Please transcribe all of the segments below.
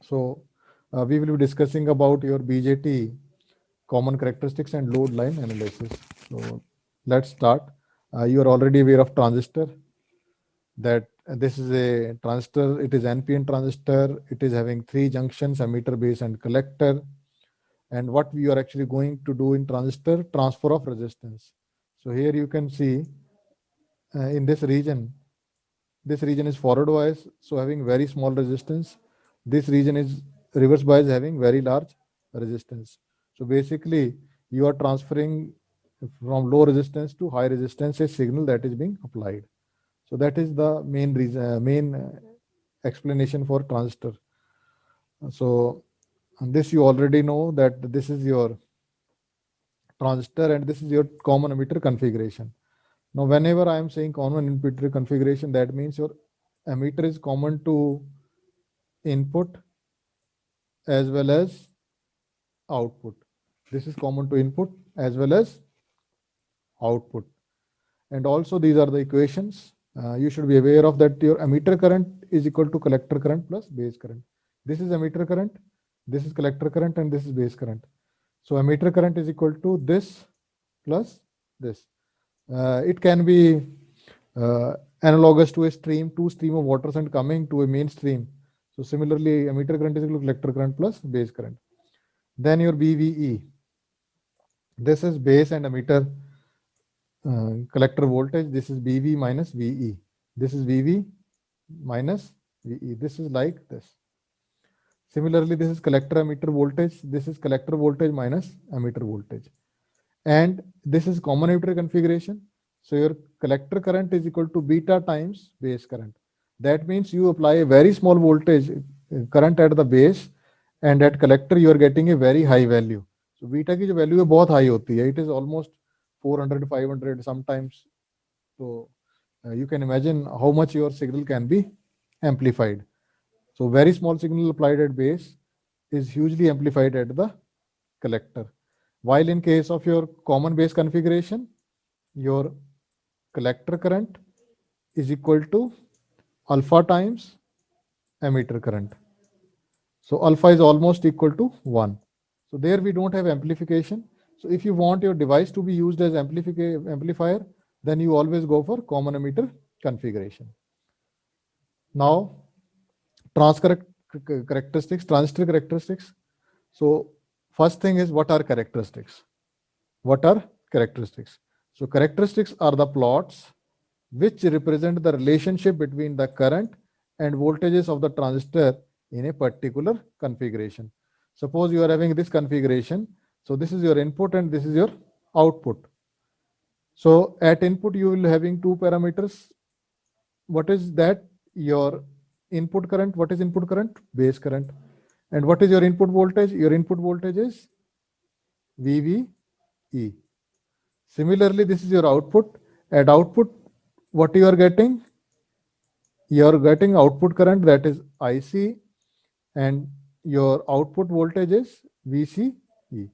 So we will be discussing about your BJT common characteristics and load line analysis. So let's start. You are already aware of transistor, that this is a transistor. It is NPN transistor. It is having three junctions, emitter, base, and collector. And what we are actually going to do in transistor, transfer of resistance. So here you can see in this region is forward bias, so having very small resistance. This region is reverse bias, having very large resistance. So basically, you are transferring from low resistance to high resistance a signal that is being applied. So that is the main reason, explanation for transistor. So and this you already know that this is your transistor and this is your common emitter configuration. Now, whenever I am saying common emitter configuration, that means your emitter is common to input as well as output. This is common to input as well as output. And also these are the equations. You should be aware of that your emitter current is equal to collector current plus base current. This is emitter current, this is collector current, and this is base current. So emitter current is equal to this plus this. It can be analogous to a stream, two stream of waters and coming to a main stream. So similarly, emitter current is equal to collector current plus base current. Then your BVE. This is base and emitter collector voltage. This is BV minus VE. This is VV minus VE. This is like this. Similarly, this is collector emitter voltage. This is collector voltage minus emitter voltage. And this is common emitter configuration. So your collector current is equal to beta times base current. That means you apply a very small voltage current at the base, and at collector you are getting a very high value. So beta की जो value है बहुत high होती है. It is almost 400, 500 sometimes. So you can imagine how much your signal can be amplified. So very small signal applied at base is hugely amplified at the collector. While in case of your common base configuration, your collector current is equal to alpha times emitter current. So alpha is almost equal to 1. So there we don't have amplification. So if you want your device to be used as amplifier, then you always go for common emitter configuration. Now, characteristics, transistor characteristics. So first thing is, what are characteristics? What are characteristics? So characteristics are the plots which represent the relationship between the current and voltages of the transistor in a particular configuration. Suppose you are having this configuration. So this is your input and this is your output. So at input you will having two parameters. What is that? Your input current. What is input current? Base current. And what is your input voltage? Your input voltage is VVE. Similarly, this is your output. At output, what you are getting? You are getting output current, that is IC, and your output voltage is VCE.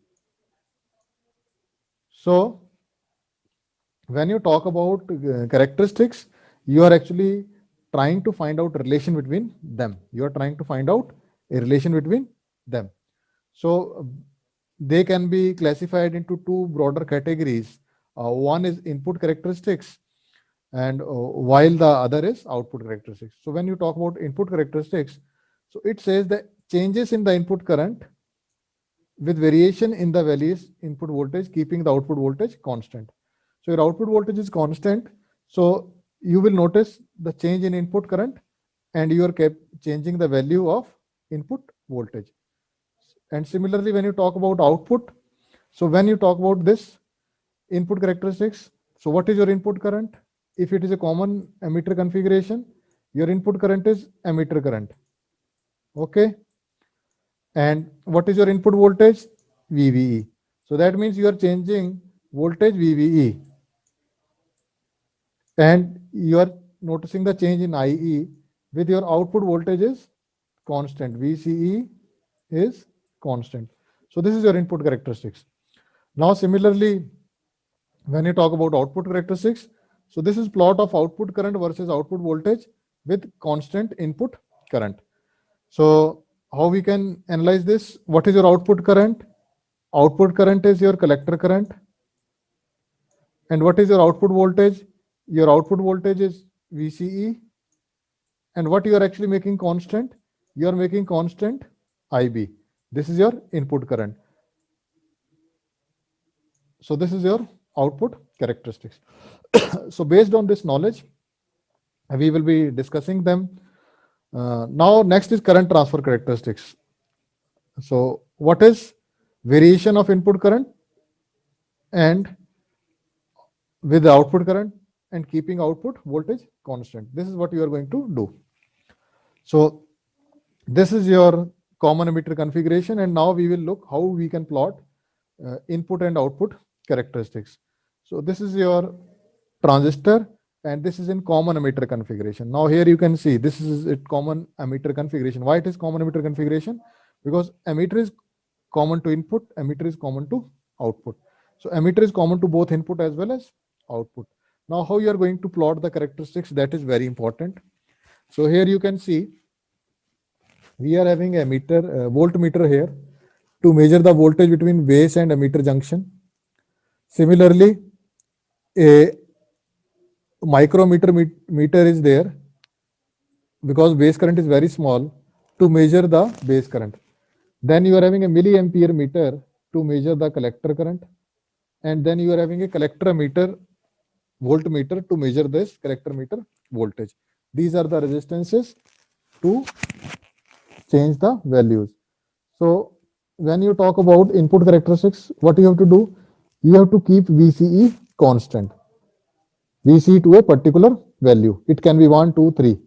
So when you talk about characteristics, you are actually trying to find out relation between them. You are trying to find out a relation between them. So they can be classified into two broader categories. One is input characteristics, and while the other is output characteristics. So when you talk about input characteristics, so it says that changes in the input current with variation in the values input voltage, keeping the output voltage constant. So your output voltage is constant. So you will notice the change in input current and you are changing the value of input voltage. And similarly, when you talk about output, so when you talk about this input characteristics, so what is your input current? If it is a common emitter configuration, your input current is emitter current. Okay. And what is your input voltage? VVE. So that means you are changing voltage VVE. And you are noticing the change in IE with your output voltage is constant. VCE is constant. So this is your input characteristics. Now similarly, when you talk about output characteristics, so this is plot of output current versus output voltage with constant input current. So how we can analyze this? What is your output current? Output current is your collector current. And what is your output voltage? Your output voltage is VCE. And what you are actually making constant? You are making constant IB. This is your input current. So this is your output characteristics. So based on this knowledge, we will be discussing them. Now next is current transfer characteristics. So what is variation of input current and with the output current and keeping output voltage constant? This is what you are going to do. So this is your common emitter configuration, and now we will look how we can plot input and output characteristics. So this is your transistor, and this is in common emitter configuration. Now here you can see this is it common emitter configuration. Why it is common emitter configuration? Because emitter is common to input, emitter is common to output. So emitter is common to both input as well as output. Now how you are going to plot the characteristics, that is very important. So here you can see we are having a meter, voltmeter here to measure the voltage between base and emitter junction. Similarly, a micrometer meter is there because base current is very small to measure the base current. Then you are having a milliampere meter to measure the collector current, and then you are having a collector meter, voltmeter to measure this collector meter voltage. These are the resistances to change the values. So when you talk about input characteristics, what you have to do? You have to keep VCE constant. VCE to a particular value. It can be 1, 2, 3.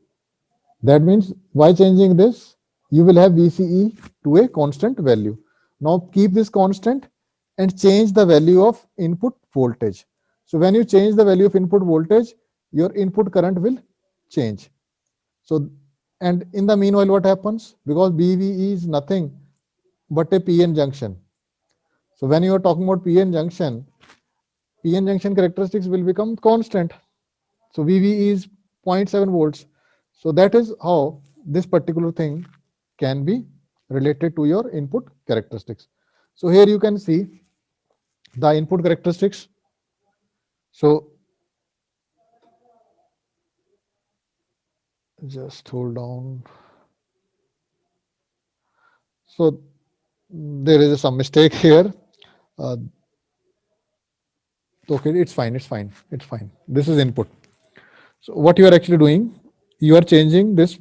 That means by changing this, you will have VCE to a constant value. Now keep this constant and change the value of input voltage. So when you change the value of input voltage, your input current will change. So, and in the meanwhile, what happens? Because BVE is nothing but a PN junction. So when you are talking about PN junction characteristics will become constant. So VVE is 0.7 volts. So that is how this particular thing can be related to your input characteristics. So here you can see the input characteristics. So just hold on. So there is some mistake here. Okay, it's fine. This is input. So what you are actually doing, you are changing this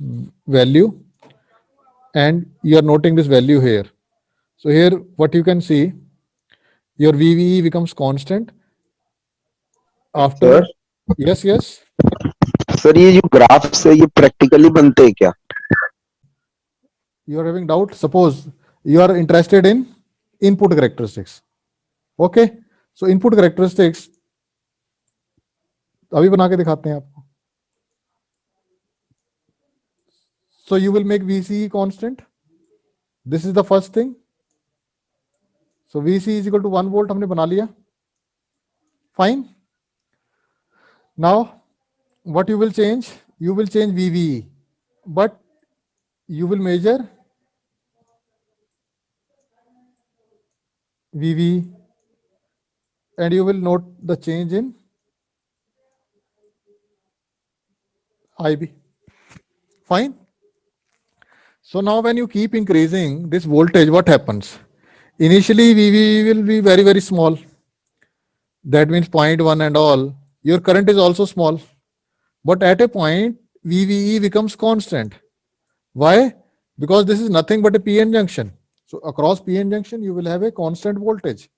value and you are noting this value here. So here what you can see, your VVE becomes constant after. Sir Yes. Sir ये जो graphs है ये practically बनते हैं क्या? You are having doubt. Suppose you are interested in input characteristics. Okay. So input characteristics अभी बना के दिखाते हैं आपको. So you will make VCE constant. This is the first thing. So VCE is equal to 1 volt हमने बना लिया. Fine. Now what you will change? You will change VVE, but you will measure VVE and you will note the change in IB. Fine. So now when you keep increasing this voltage, what happens? Initially VVE will be very, very small. That means 0.1 and all. Your current is also small. But at a point, VVE becomes constant. Why? Because this is nothing but a PN junction. So across PN junction, you will have a constant voltage,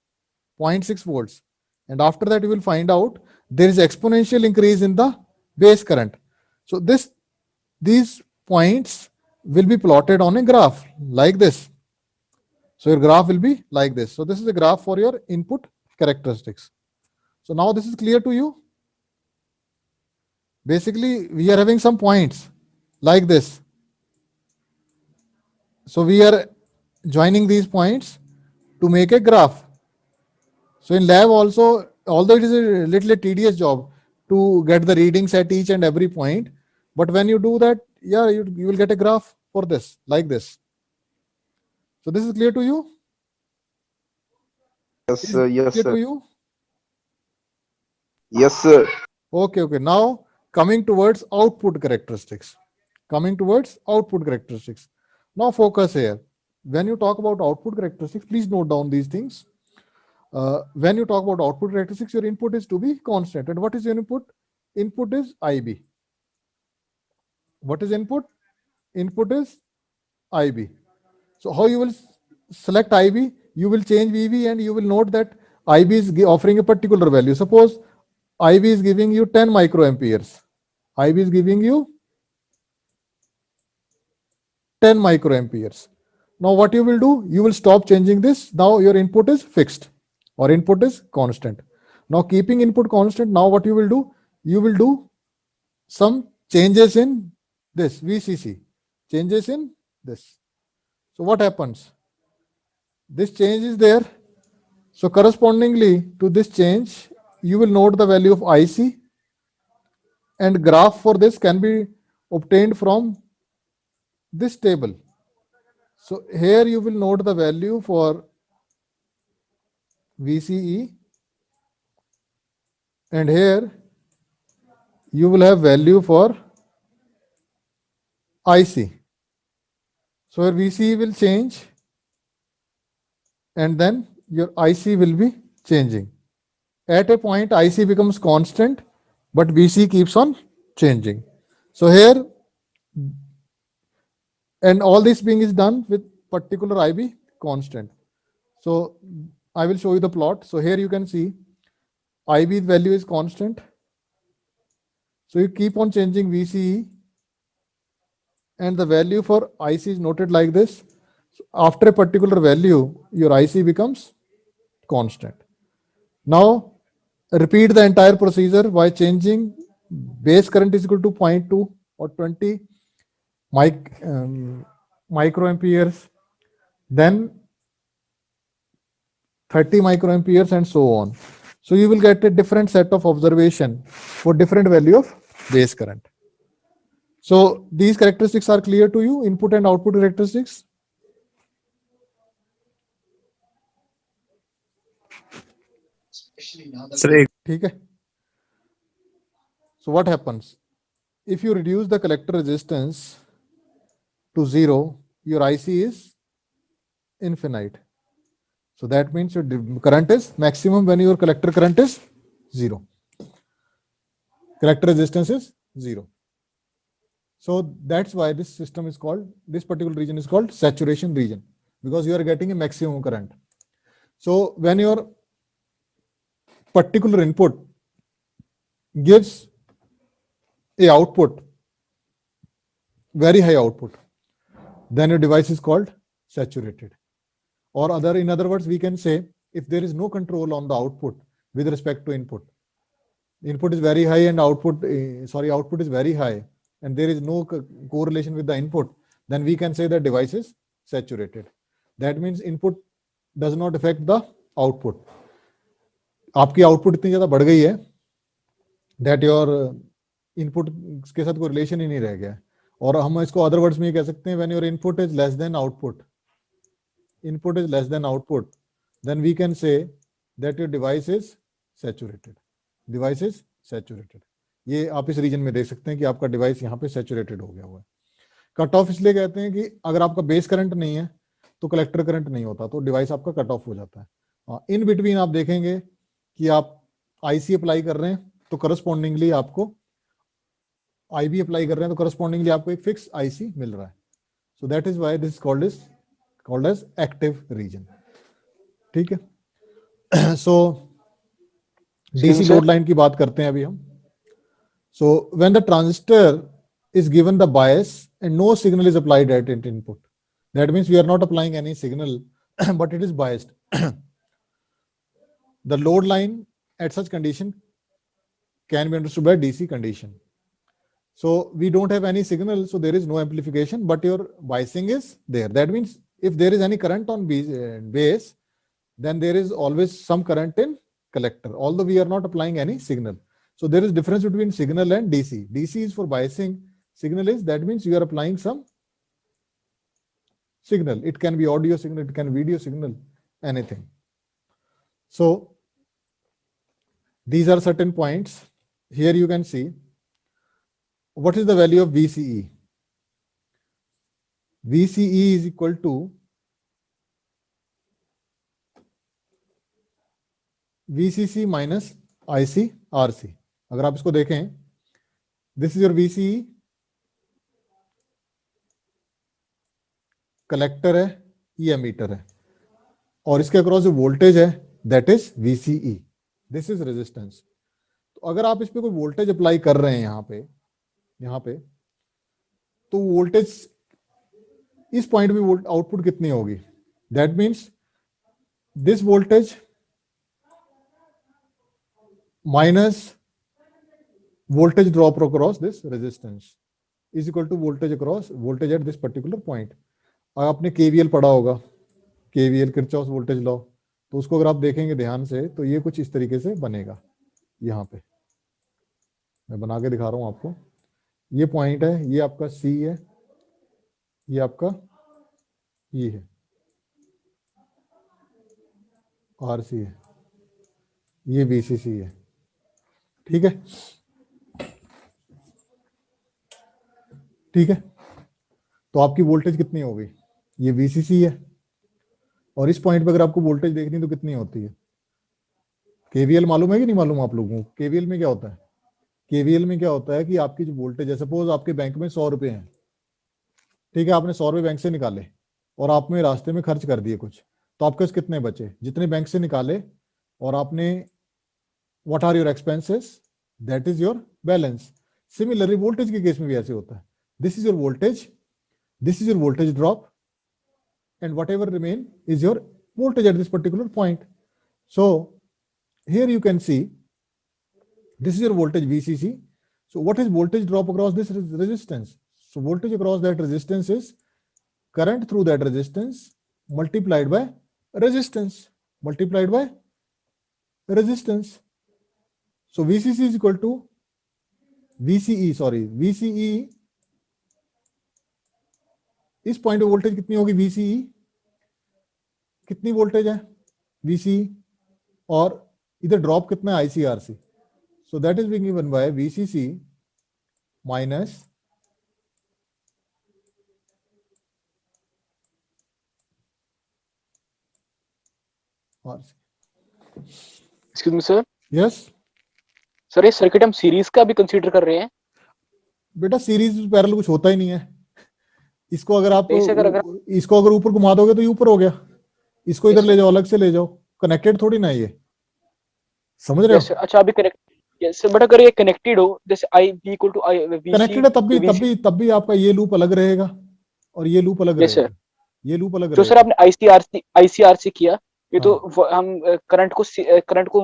0.6 volts. And after that, you will find out there is exponential increase in the base current. So these points will be plotted on a graph like this. So your graph will be like this. So this is a graph for your input characteristics. So now this is clear to you. Basically, we are having some points like this. So we are joining these points to make a graph. So in lab also, although it is a little tedious job to get the readings at each and every point, but when you do that, yeah, you will get a graph for this, like this. So this is clear to you? Yes, Is sir. it Yes, clear sir. to you? Yes, sir. Okay, okay. Now coming towards output characteristics. Coming towards output characteristics. Now focus here. When you talk about output characteristics, please note down these things. When you talk about output characteristics, your input is to be constant. And what is your input? Input is IB. What is input? Input is IB. So how you will select IB? You will change VB and you will note that IB is offering a particular value. Suppose IB is giving you 10 microamperes. IB is giving you 10 microamperes. Now what you will do? You will stop changing this. Now your input is fixed or input is constant. Now keeping input constant, now what you will do? You will do some changes in this VCC, changes in this. So what happens? This change is there. So correspondingly to this change, you will note the value of IC, and graph for this can be obtained from this table. So here you will note the value for VCE, and here you will have value for IC. So your VCE will change and then your IC will be changing. At a point IC becomes constant, but VC keeps on changing. So here, and all this being is done with particular IB constant. So I will show you the plot. So here you can see IB value is constant. So you keep on changing VCE and the value for IC is noted like this. So after a particular value, your IC becomes constant. Now repeat the entire procedure by changing base current is equal to 0.2 or 20 microamperes, then 30 microamperes and so on. So you will get a different set of observation for different value of base current. So these characteristics are clear to you, input and output characteristics. ठीक है. So what happens? If you reduce the collector resistance to 0, your IC is infinite. So that means your current is maximum when your collector current is 0. Collector resistance is 0. So that's why this system is called, this particular region is called saturation region, because you are getting a maximum current. So when your particular input gives a output, very high output, then your device is called saturated. Or in other words, we can say if there is no control on the output with respect to input, input is very high and output is very high, and there is no correlation with the input, then we can say the device is saturated. That means input does not affect the output. आपकी output इतनी ज्यादा बढ़ गई है that your input के साथ कोई relation ही नहीं रह गया. और हम इसको अदर वर्ड्स में कह सकते हैं, when your input is less than output, input is less than output, then we can say that your device is saturated. Device is saturated. ये आप इस रीजन में देख सकते हैं कि आपका डिवाइस यहाँ पे सैचुरेटेड हो गया हुआ है. कट ऑफ इसलिए कहते हैं कि अगर आपका बेस करंट नहीं है तो कलेक्टर करंट नहीं होता, तो डिवाइस आपका कट ऑफ हो जाता है. इन बिटवीन आप देखेंगे कि आप आईसी अप्लाई कर रहे हैं तो करस्पॉन्डिंगली आपको आईबी अप्लाई कर रहे हैं तो करस्पॉन्डिंगली आपको एक फिक्स आईसी मिल रहा है. So that is why this called as active region. ठीक है. सो डीसी लोड लाइन की बात करते हैं अभी हम. So when the transistor is given the bias and no signal is applied at its input, that means we are not applying any signal but it is biased. The load line at such condition can be understood by DC condition. So we don't have any signal, so there is no amplification, but your biasing is there. That means if there is any current on base, then there is always some current in collector, although we are not applying any signal. So there is difference between signal and DC. DC is for biasing. Signal is, that means you are applying some signal. It can be audio signal, it can be video signal, anything. So these are certain points. Here you can see what is the value of VCE. VCE is equal to VCC minus ICRC. अगर आप इसको देखें, this is your VCE, collector है, ये ammeter है, और इसके across जो वोल्टेज है that is VCE, this is resistance. तो अगर आप इस पे कोई वोल्टेज अप्लाई कर रहे हैं यहाँ पे तो वोल्टेज इस पॉइंट पे आउटपुट कितनी होगी? That means this voltage minus voltage drop across this resistance is equal to voltage at this particular point. आपने KVL पढ़ा होगा, KVL किरचॉफ वोल्टेज लॉ, तो उसको अगर आप देखेंगे ध्यान से तो ये कुछ इस तरीके से बनेगा. यहाँ पे मैं बना के दिखा रहा हूं आपको. ये पॉइंट है, ये आपका C है, ये आपका E है, RC है, ये VCC है. ठीक है, ठीक है. तो आपकी वोल्टेज कितनी हो गई? ये VCC है, और इस पॉइंट पे अगर आपको वोल्टेज देखनी तो कितनी होती है? KVL मालूम है कि नहीं मालूम आप लोगों को? KVL में क्या होता है? KVL में क्या होता है कि आपकी जो वोल्टेज है, सपोज आपके बैंक में 100 रुपए हैं, ठीक है, आपने 100 रुपए बैंक से निकाले और आपने रास्ते में खर्च कर दिए कुछ, तो आपके पास कितने बचे? जितने बैंक से निकाले और आपने, what are your expenses, that is your balance. Similarly voltage के केस में भी ऐसे होता है. This is your voltage, this is your voltage drop, and whatever remain is your voltage at this particular point. So here you can see this is your voltage VCC. So what is voltage drop across this resistance? So voltage across that resistance is current through that resistance multiplied by resistance. So VCC is equal to VCE. इस point पे voltage कितनी होगी? VCE कितनी voltage है? VCE, और इधर drop कितना है? ICRC. So that is being given by VCC minus RC. Excuse me sir. Yes sir, ये सर्किट हम सीरीज का भी कंसीडर कर रहे हैं? बेटा, सीरीज पैरेलल कुछ होता ही नहीं है. इसको अगर आप इसको अगर ऊपर घुमा दोगे तो ये ऊपर हो गया, इसको इधर ले जाओ, अलग से ले जाओ, कनेक्टेड थोड़ी ना ये. समझ रहे हो? अच्छा, अभी कनेक्ट. यस सर, बट अगर ये कनेक्टेड हो, जैसे I V equal to I VC, connected है तब भी आपका ये लूप अलग रहेगा और ये लूप अलग रहेगा. ये लूप अलग तो सर आपने ICRC किया, ये तो हम करंट को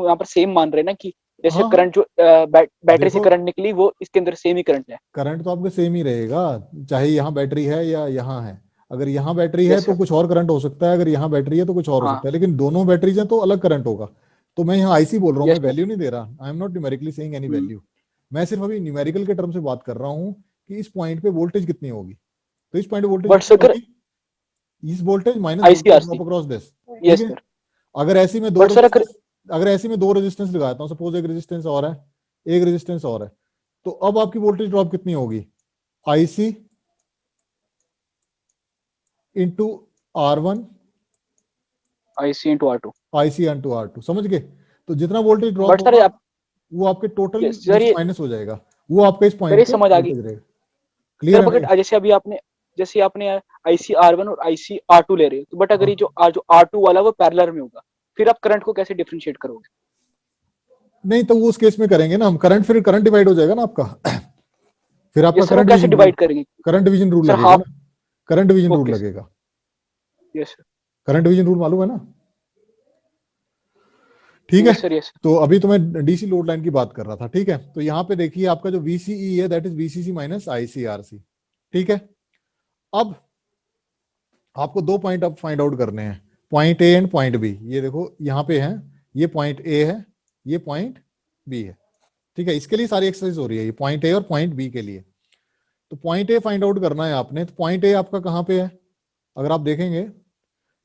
यहाँ पर सेम मान रहे हैं ना, कि जैसे करंट जो बैटरी से करंट निकली वो इसके अंदर सेम ही करंट है. करंट तो आपका सेम ही रहेगा, चाहे यहाँ बैटरी है या यहाँ है. अगर यहाँ बैटरी है तो कुछ और करंट हो सकता है, अगर यहाँ बैटरी है तो कुछ और हो सकता है, लेकिन दोनों बैटरीज हैं तो अलग करंट होगा. तो मैं यहाँ IC बोल रहा हूँ, मैं वैल्यू नहीं दे रहा. I am not numerically saying any value. मैं सिर्फ अभी न्यूमेरिकल के टर्म से बात कर रहा हूँ कि इस पॉइंट पे वोल्टेज कितनी होगी. तो इस पॉइंट पे वोल्टेज, इस वोल्टेज माइनस अक्रॉस दिस. अगर ऐसे में दो रेजिस्टेंस लगाता हूँ, सपोज एक रेजिस्टेंस और है, एक रेजिस्टेंस और है, तो अब आपकी वोल्टेज ड्रॉप कितनी होगी? IC into R1, IC into R2. समझ गए? तो जितना वोल्टेज ड्रॉप होगा वो आपके टोटल माइनस हो जाएगा, वो आपका इस पॉइंट पे समझ आ गई. क्लियर है? जैसे आपने IC R1 और IC R2 ले रहे हो, तो बट अगर ये जो R2 वाला वो पैरेलल में होगा, फिर आप करंट को कैसे डिफरेंशिएट करोगे? नहीं, तो वो उस केस में करेंगे ना हम. करंट डिवाइड हो जाएगा ना आपका. फिर आपका करंट कैसे डिवाइड करेंगे? करंट डिवीजन रूल लगेगा ना. करंट डिवीजन रूल लगेगा. Yes sir. Current division rule मालूम है ना? ठीक है. सर, तो अभी तो मैं डीसी लोड लाइन की बात कर रहा था. ठीक है, तो यहाँ पे देखिए आपका जो VCE है that is VCC minus ICRC. ठीक है, अब आपको दो पॉइंट अब फाइंड आउट करने हैं, point A and point B. ये देखो यहाँ पे है, ये पॉइंट A है, ये पॉइंट B है. ठीक है, इसके लिए सारी एक्सरसाइज हो रही है, ये पॉइंट A और पॉइंट B के लिए. तो पॉइंट A फाइंड आउट करना है आपने. तो पॉइंट A आपका कहाँ पे है? अगर आप देखेंगे,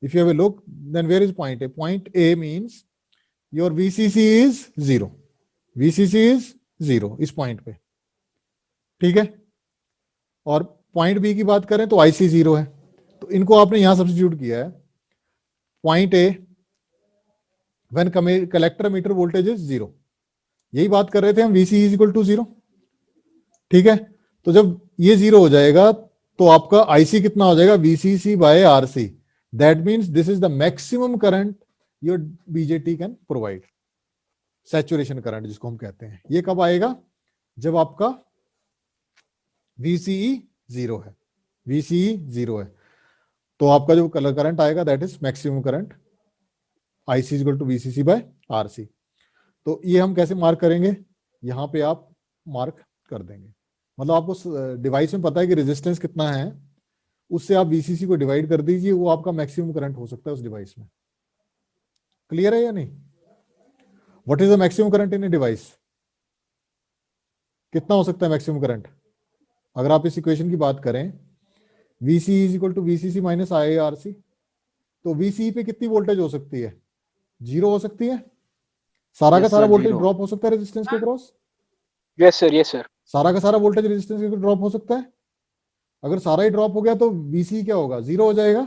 if you have a look, then where is point A? Point A means your VCC is 0. VCC is 0 इस पॉइंट पे, ठीक है। और पॉइंट बी की बात करें तो IC 0 है, तो इनको आपने यहां सब्स्टिट्यूट किया है। Point A when collector emitter voltage is 0, यही बात कर रहे थे हम, VC इज इक्वल टू 0, ठीक है। तो जब ये 0 हो जाएगा तो आपका IC कितना हो जाएगा? VCC by RC। That means this is the maximum current your BJT can provide, saturation current जिसको हम कहते हैं। ये कब आएगा? जब आपका VCE 0 है, VCE 0 है, तो आपका जो करंट आएगा that is maximum current, IC is equal to VCC by RC। तो ये हम कैसे मार्क करेंगे? यहां पे आप मार्क कर देंगे, मतलब आपको डिवाइस में पता है कि रेजिस्टेंस कितना है, उससे आप VCC को डिवाइड कर दीजिए, वो आपका मैक्सिमम करंट हो सकता है उस डिवाइस में। क्लियर है या नहीं? What is the maximum current in a device? कितना हो सकता है मैक्सिमम करंट? अगर आप इस इक्वेशन की बात करें, VC is equal to VCC minus IARC, तो VCE पे कितनी वोल्टेज हो सकती है? 0 हो सकती है। सारा का Yes, सारा sir, वोल्टेज 0. ड्रॉप हो सकता है रेजिस्टेंस के cross, Yes, sir. Yes, sir. सारा का सारा वोल्टेज रेजिस्टेंस के ड्रॉप हो सकता है। अगर सारा ही ड्रॉप हो गया तो VCE क्या होगा? 0 हो जाएगा,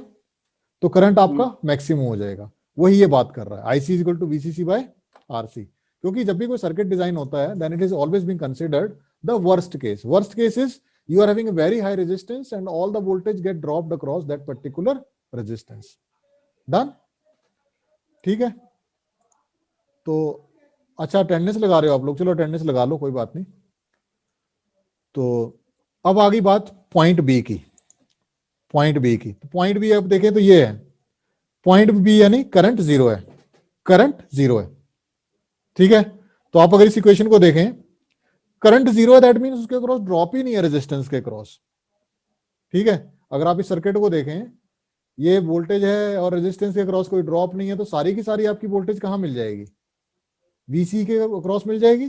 तो करंट आपका मैक्सिमम हो जाएगा। वही ये बात कर रहा है, IC is equal to VCC by RC। क्योंकि जब भी कोई सर्किट डिजाइन होता है, then it is always being considered the worst case. Worst case is you are having a very high resistance and all the voltage get dropped across that particular resistance. Done? ठीक है। तो अच्छा, attendance लगा रहे हो आप लोग, चलो अटेंडेंस लगा लो, कोई बात नहीं। तो अब आ गई बात पॉइंट बी की। पॉइंट बी की, तो पॉइंट बी अब देखें तो ये है पॉइंट बी, यानी करंट 0 है, करंट 0 है, ठीक है। तो आप अगर इस इक्वेशन को देखें, करंट 0 है, दैट मींस उसके क्रॉस ड्रॉप ही नहीं है रेजिस्टेंस के क्रॉस, ठीक है। अगर आप इस सर्किट को देखें, ये वोल्टेज है और रेजिस्टेंस के क्रॉस कोई ड्रॉप नहीं है, तो सारी की सारी आपकी वोल्टेज कहां मिल जाएगी? VC के क्रॉस मिल जाएगी,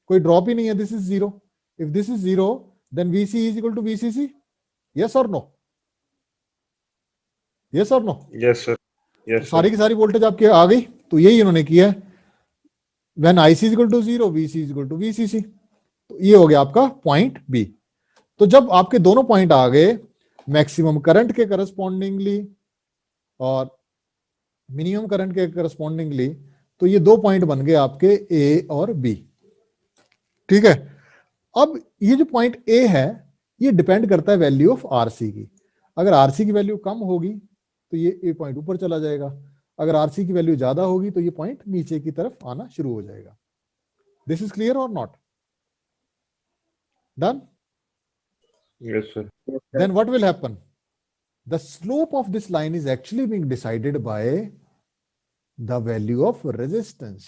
कोई ड्रॉप ही नहीं है। This is 0। If this is 0, then VC is equal to VCC। Yes और नो? यस और नो? Yes, sir. Yes, सारी sir. की सारी वोल्टेज आपके आ गई। तो यही इन्होंने किया है, when IC is equal to 0, VC is equal to VCC। तो ये हो गया आपका पॉइंट बी। तो जब आपके दोनों पॉइंट आ गए मैक्सिमम करंट के करस्पॉन्डिंगली और मिनिमम करंट के करस्पॉन्डिंगली, तो ये दो पॉइंट बन गए आपके ए और बी, ठीक है। अब ये जो पॉइंट ए है, ये डिपेंड करता है वैल्यू ऑफ RC की। अगर RC की वैल्यू कम होगी तो ये ए पॉइंट ऊपर चला जाएगा, अगर RC की वैल्यू ज्यादा होगी तो ये पॉइंट नीचे की तरफ आना शुरू हो जाएगा। दिस इज क्लियर और not? Done? Yes, sir. Then what will happen? The slope of this line is actually being decided by the value of resistance.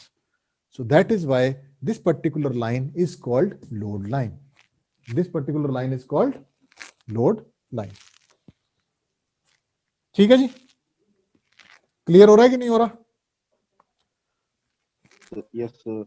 So that is why this particular line is called load line. This particular line is called load line. ठीक है जी? Clear हो रहा है कि नहीं हो रहा? Yes, sir.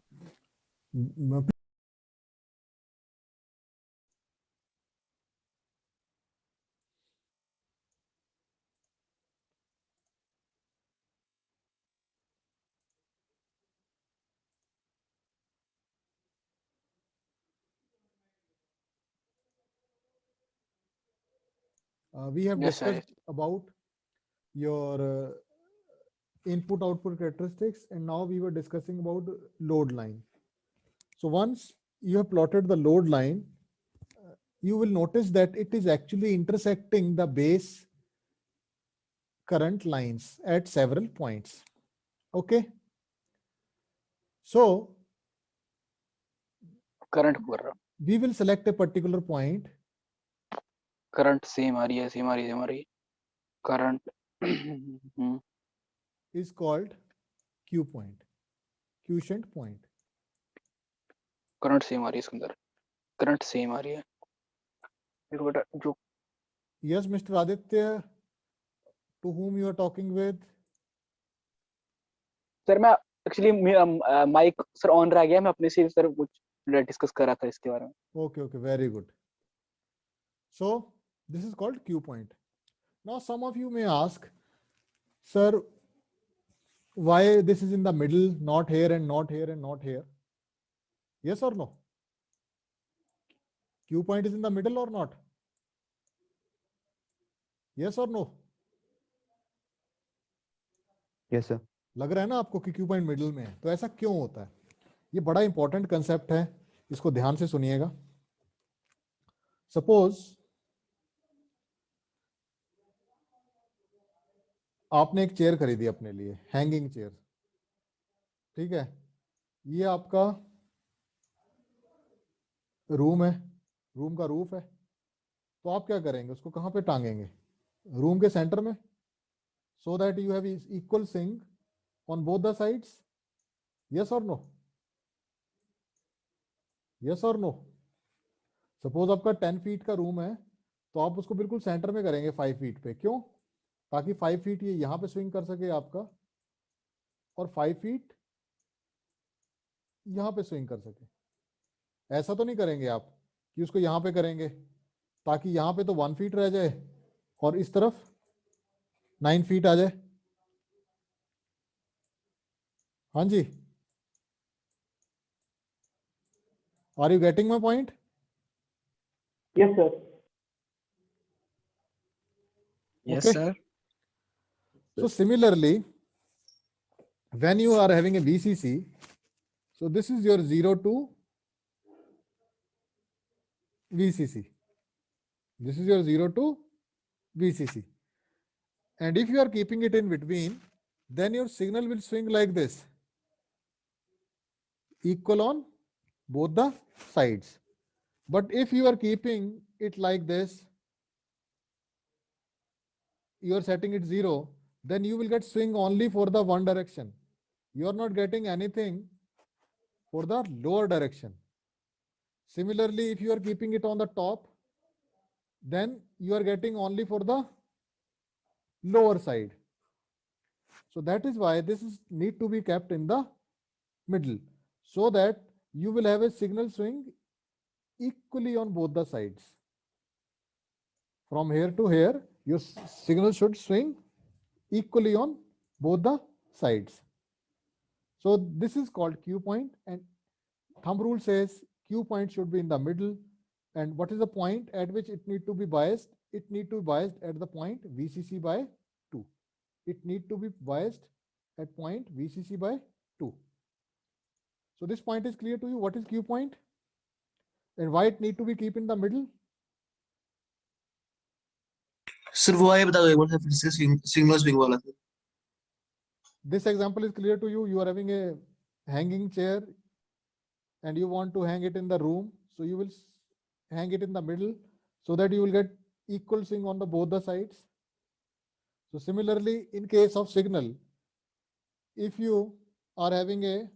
We have Yes, sir. discussed about your input output characteristics, and now we were discussing about load line. So once you have plotted the load line, you will notice that it is actually intersecting the base current lines at several points. Okay, so current कर रहा हूँ, we will select a particular point. Current same आ रही है, same आ रही है, same आ रही है। Current Is called Q point, quotient point. Current same आ रही है इसके अंदर, करंट सेम आ रही है। देखो बेटा, जो Yes, Mr. Aditya, to whom you are talking with? Sir मैं एक्चुअली माइक सर ऑन रह गया, मैं अपने से सर कुछ डिस्कस कर रहा था इसके बारे में। Okay, okay, very good. So this is called Q point. Now some of you may ask, sir, why this is in the middle, not here and not here and not here? Yes or no? Q point is in the middle or not? Yes or no? Yes, sir. लग रहा है ना आपको कि Q point middle में है, तो ऐसा क्यों होता है? ये बड़ा इंपॉर्टेंट कंसेप्ट है, इसको ध्यान से सुनिएगा. सपोज आपने एक चेयर खरीदी अपने लिए, हैंगिंग चेयर, ठीक है. ये आपका रूम है, रूम का रूफ है. तो आप क्या करेंगे, उसको कहां पे टांगेंगे? रूम के सेंटर में, so that you have equal sink on both the sides. Yes और नो? यस और नो? सपोज आपका 10 फीट का रूम है, तो आप उसको बिल्कुल सेंटर में करेंगे 5 फीट पे. क्यों? ताकि 5 फीट ये यहां पे स्विंग कर सके आपका, और 5 फीट यहां पे स्विंग कर सके. ऐसा तो नहीं करेंगे आप कि उसको यहां पे करेंगे ताकि यहां पे तो 1 फीट रह जाए और इस तरफ 9 फीट आ जाए. हाँ जी, are you getting my point? Yes, sir. Yes, Okay. sir. So similarly, when you are having a VCC, so this is your 0 to VCC. This is your 0 to VCC. And if you are keeping it in between, then your signal will swing like this, equal on both the sides. But if you are keeping it like this, you are setting it 0, then you will get swing only for the one direction. You are not getting anything for the lower direction. Similarly, if you are keeping it on the top, then you are getting only for the lower side. So that is why this is need to be kept in the middle, so that you will have a signal swing equally on both the sides. From here to here, your signal should swing equally on both the sides. So this is called Q point, and thumb rule says Q point should be in the middle. And what is the point at which it need to be biased? It need to be biased at the point VCC by 2. It need to be biased at point VCC by 2. So this point is clear to you. What is Q point and why it need to be keep in the middle? Sir वो आए बता दो एक बार फिर से single swing वाला. This example is clear to you. You are having a hanging chair and you want to hang it in the room. So you will hang it in the middle so that you will get equal swing on the both the sides. So similarly, in case of signal, if you are having a,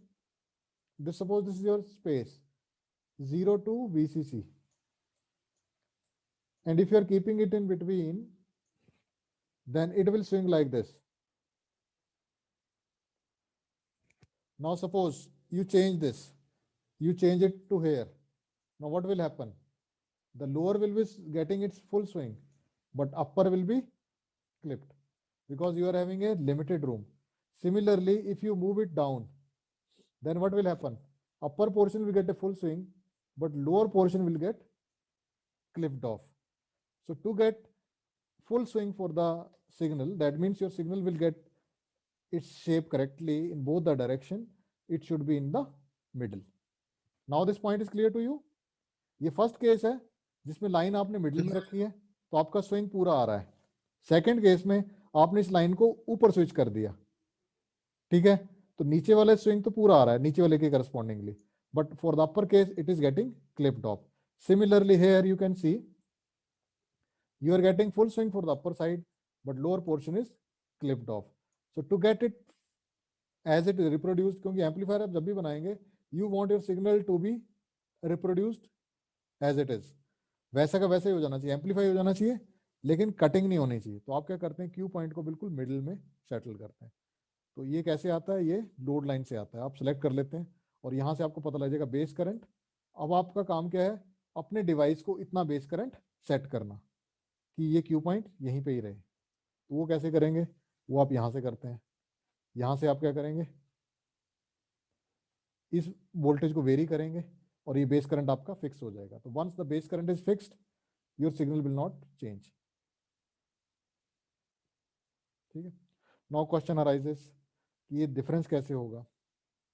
suppose this is your space, 0 to VCC. And if you are keeping it in between, then it will swing like this. Now suppose you change this, you change it to here. Now what will happen? The lower will be getting its full swing, but upper will be clipped because you are having a limited room. Similarly, if you move it down, then what will happen? Upper portion will get a full swing, but lower portion will get clipped off. So to get full swing for the signal, that means your signal will get its shape correctly in both the direction. It should be in the middle. Now this point is clear to you. ये first case है जिसमें line आपने middle में रखी है तो आपका swing पूरा आ रहा है. सेकंड केस में आपने इस लाइन को ऊपर स्विच कर दिया, ठीक है, तो नीचे वाला स्विंग तो पूरा आ रहा है नीचे वाले के correspondingly, but for the upper case it is getting clipped of. Similarly here you can see you are getting full swing for the upper side, but lower portion is clipped off. So to get it as it is reproduced, क्योंकि amplifier आप जब भी बनाएंगे you want your signal to be reproduced as it is, वैसा का वैसे ही हो जाना चाहिए, एम्पलीफाई हो जाना चाहिए, लेकिन कटिंग नहीं होनी चाहिए. तो आप क्या करते हैं, क्यू पॉइंट को बिल्कुल मिडिल में सेटल करते हैं. तो ये कैसे आता है, ये लोड लाइन से आता है. आप सिलेक्ट कर लेते हैं और यहाँ से आपको पता लग जाएगा बेस करंट. अब आपका काम क्या है, अपने डिवाइस को इतना बेस करंट सेट करना कि ये क्यू पॉइंट यहीं पे ही रहे. तो वो कैसे करेंगे, वो आप यहां से करते हैं। यहां से आप क्या करेंगे, इस वोल्टेज को वेरी करेंगे और ये बेस करंट आपका फिक्स हो जाएगा। तो once the base current is fixed, your signal will not change. ठीक है। नाउ क्वेश्चन अराइजेस कि ये डिफरेंस कैसे होगा।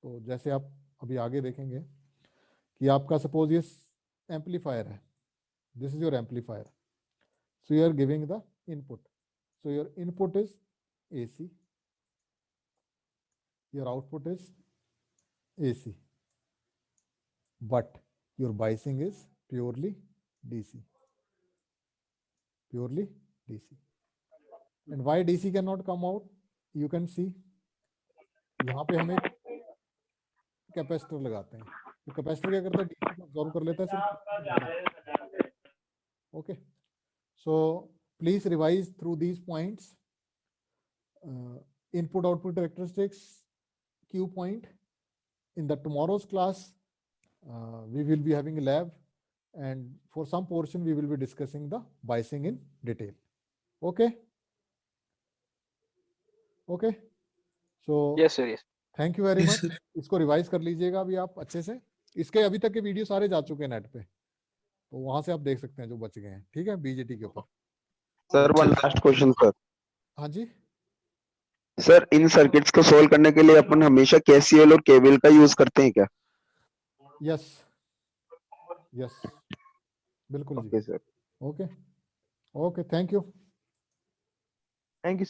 तो जैसे आप अभी आगे देखेंगे कि आपका सपोज ये एम्पलीफायर है, this is your amplifier, so you are giving the input, so your input is AC, your output is AC, but your biasing is purely DC, purely DC. And why DC cannot come out, you can see यहाँ पे हम एक capacitor लगाते हैं, तो capacitor क्या करता है, DC को absorb कर लेता है सिर्फ। Okay, so please revise through these points, input output characteristics, Q point. In the tomorrow's class, we will be having a lab, and for some portion we will be discussing the biasing in detail. Okay. Okay. So Yes, sir. Yes. thank you very Yes, much. sir. इसको revise कर लीजिएगा अभी आप अच्छे से। इसके अभी तक के वीडियो सारे जा चुके हैं नेट पे, तो वहां से आप देख सकते हैं जो बच गए हैं। ठीक है, बीजेटी के ऊपर। Sir one last question sir. हाँ जी। सर इन सर्किट्स को सोल्व करने के लिए अपन हमेशा केसीएल और केवीएल का यूज करते हैं क्या? यस, यस, बिल्कुल जी। Okay sir. Okay, okay, thank you. Thank you.